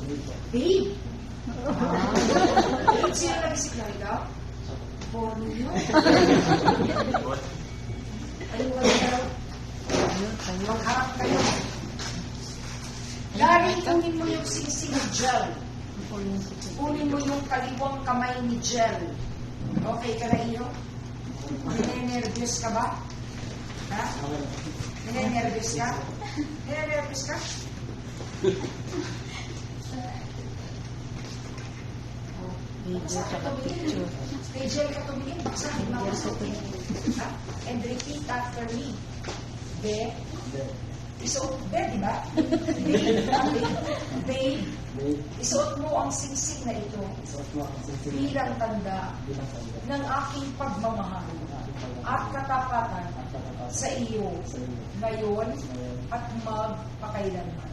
Babe! Babe, sino nag-isip na ikaw? Bono yun. Alam mo kayo, magharap kayo. Dari, kunin mo yung singsing gel. Kunin mo yung kaliwang kamay ni gel. Okay ka na iyo? Ninenervyos ka ba? Ha? Ninenervyos ka? Ninenervyos ka? Baksa ka tumingin. May gel ka tumingin. Baksa ka tumingin. And repeat after me. Be. Isuot, be, di ba? Babe. Isuot mo ang singsing na ito bilang tanda ng aking pagmamahal at katapatan sa iyo ngayon at magpakailanman.